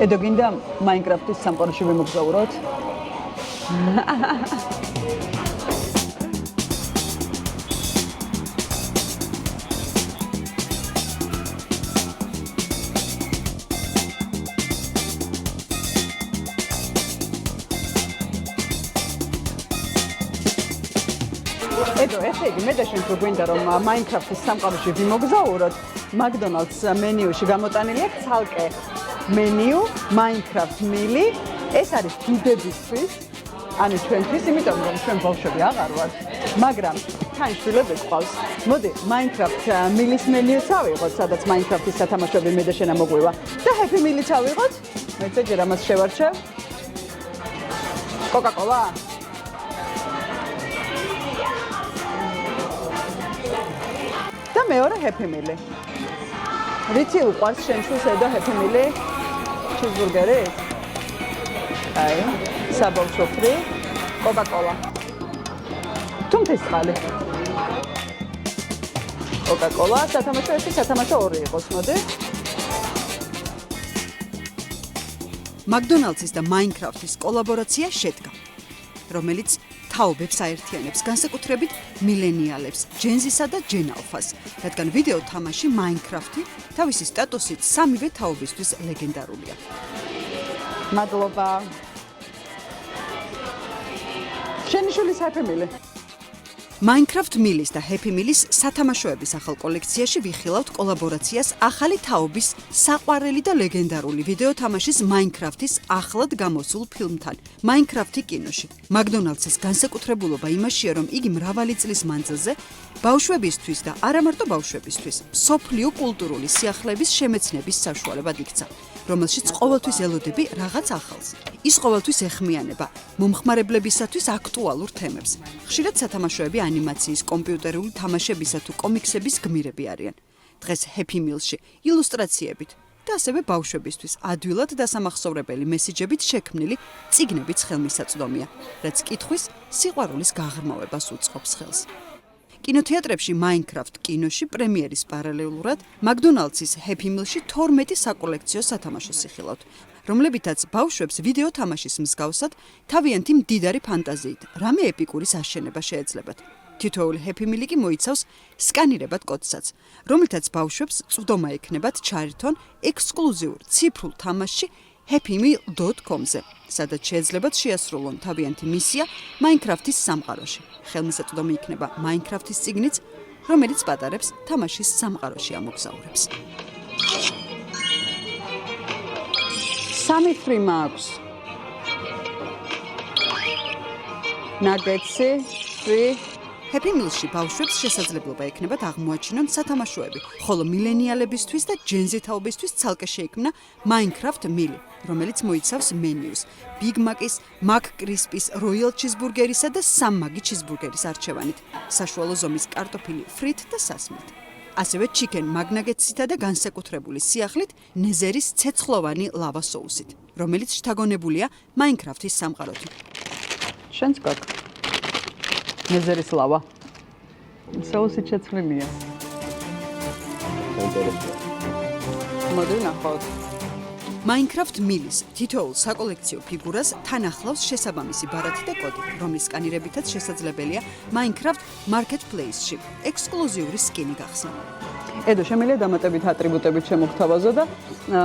ედო გინდა მაინკრაფტის სამყაროში ვიმოგზაუროთ? ედო, ესე იგი, მე და შენ თუ გვინდა რომ მაინკრაფტის სამყაროში ვიმოგზაუროთ, მაკდონალდს მენიუში გამოტანილი აქვს ცალკე მენიუ, Minecraft მილი, ეს არის დიდებისთვის, ანუ ჩვენთვის, იმიტომ რომ ჩვენ ბავშვები აღარ ვართ, მაგრამ თან შვილები გვყავს. მოდი, Minecraft მილის მენიუც ავიღოთ, სადაც Minecraft-ის სათამაშოები მე და შენ ამოგვივა და Happy Meal-იც ავიღოთ. მე ჯერ ამას შევარჩევ. Coca-Cola. და მეორე Happy Meal. ვიცი უყვარს შენთვის ედო Happy Meal? Cheeseburger. აი, საბავშვო ფრი, Coca-Cola. თუმცა ხალე. Coca-Cola, სათამაშო ერთი, სათამაშო ორი იყოს, მოდი. McDonald's-ის და Minecraft-ის კოლაბორაცია შედგა, რომელიც თაობებს აერთიანებს, განსაკუთრებით მილენიალებს, ჯენზისა და ჯენ ალფას, რადგან ვიდეო თამაში Minecraft-ი თავისი სტატუსით სამივე თაობისთვის ლეგენდარულია. მადლობა. შენი შვილის Happy Meal. Minecraft Meal-ის და Happy Meal-ის სათამაშოების ახალ კოლექციაში ვიხილავთ კოლაბორაციას ახალი თაობის საყვარელი და ლეგენდარული ვიდეო თამაშის Minecraft-ის ახლად გამოსულ ფილმთან, Minecraft-ი კინოში. McDonald's-ის განსაკუთრებულობა იმაშია, რომ იგი მრავალი წლის მანძილზე ბავშვებისთვის და არა მარტო ბავშვებისთვის, მსოფლიო კულტურული სიახლეების შემეცნების საშუალებად იქცა, რომელშიც ყოველთვის ელოდები რაღაც ახალს. ის ყოველთვის ეხმიანება მომხმარებლებისათვის აქტუალურ თემებს. ხშირად სათამაშოები ანიმაციის, კომპიუტერული თამაშებისა თუ კომიქსების გმირები არიან. დღეს Happy Meal-ში ილუსტრაციებით და ასევე ბავშვებისთვის ადვილად დასამახსოვრებელი მესიჯებით შექმნილი წიგნებიც ხელმისაწვდომია, რაც კითხვის სიყვარულის გაღრმავებას უწყობს ხელს. კინოთეატრებში Minecraft კინოში პრემიერის პარალელურად McDonald's-ის Happy Meal-ში 12 საკოლექციო სათამაშოს იხილავთ, რომლებითაც ბავშვებს ვიდეო თამაშის მსგავსად თავიანთი მდიდარი ფანტაზიით რამე ეპიკურის აშენება შეეძლებათ. თითოეული Happy Meal კი მოიცავს სკანირებად კოდსაც, რომელთაც ბავშვებს წვდომა ექნებათ ჩაერთონ ექსკლუზიურ ციფრულ თამაშში happymeal.com-ზე, სადაც შეეძლებათ შეასრულონ თავიანთი მისია Minecraft-ის სამყაროში. ხელმისაწვდომი იქნება Minecraft-ის წიგნიც, რომელიც პატარებს თამაშის სამყაროში ამოგზაურებს. სამი ფრი მაქვს. ნაგეტსი, ფრი. Happy Meal-ში ბავშვებს შესაძლებლობა ექნებათ აღმოაჩინონ სათამაშოები, ხოლო მილენიალებისთვის და ჯენზი თაობისთვის ცალკე შეიქმნა Minecraft Meal, რომელიც მოიცავს მენიუს, Big Mac-ის, McCrispy-ის, Royal Cheeseburger-ისა და სამმაგი cheeseburger-ის არჩევანით, საშუალო ზომის კარტოფილი ფრით და სასმით. ასევე Chicken McNuggets-ითა და განსაკუთრებული სიახლით ნეზერის ცეცხლოვანი ლავა სოუსით, რომელიც შთაგონებულია Minecraft-ის სამყაროთი. შენც გაქვს. ნეზერის ლავა. სოუსით შეცვლილია. მოდი ნახოთ. Minecraft Meal-ის თითოეულ საკოლექციო ფიგურას თან ახლავს შესაბამისი ბარათი და კოდი, რომლის სკანირებითაც შესაძლებელია Minecraft Marketplace-ში ექსკლუზიური სკინი გახსნა. ედო, შემიძლია დამატებით ატრიბუტებით შემოგთავაზო და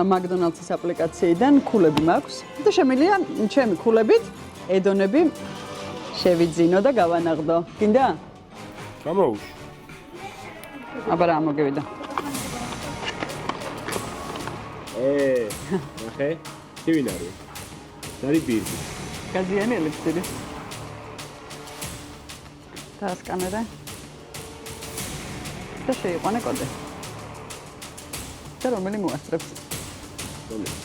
McDonald's-ის აპლიკაციიდან ქულები მაქვს და შემიძლია ჩემი ქულებით ედონები შევიძინო და გავანაღდო. გინდა? გამოვუშვი. აბა რა მოგივიდა. ნახე, თივინ არის. დარი ბირბი. გაზიანი ელიფსირი. და სკანერა. და შეიყვანე კოდი. და რომელი მოასწრებს? რომელი?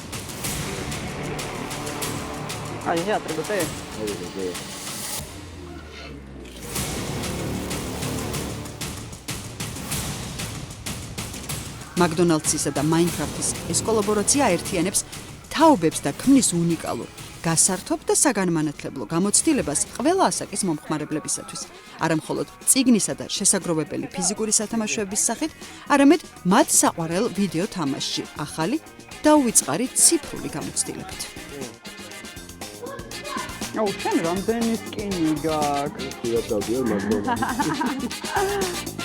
აი, ატრიბუტი. აი. McDonald's-ისა და Minecraft-ის ეს კოლაბორაცია აერთიანებს თაობებს და ქმნის უნიკალურ, გასართობ და საგანმანათლებლო გამოცდილებას ყველა ასაკის მომხმარებლებისათვის. არა მხოლოდ წიგნისა და შესაგროვებელი ფიზიკური სათამაშოების სახით, არამედ მათ საყვარელ ვიდეო თამაშში, ახალი და უვიწყარი ციფრული გამოცდილებით. აუ, შენ რამდენი სკინი გაქვს? ხშირად დავდივარ მაგდონალდსში.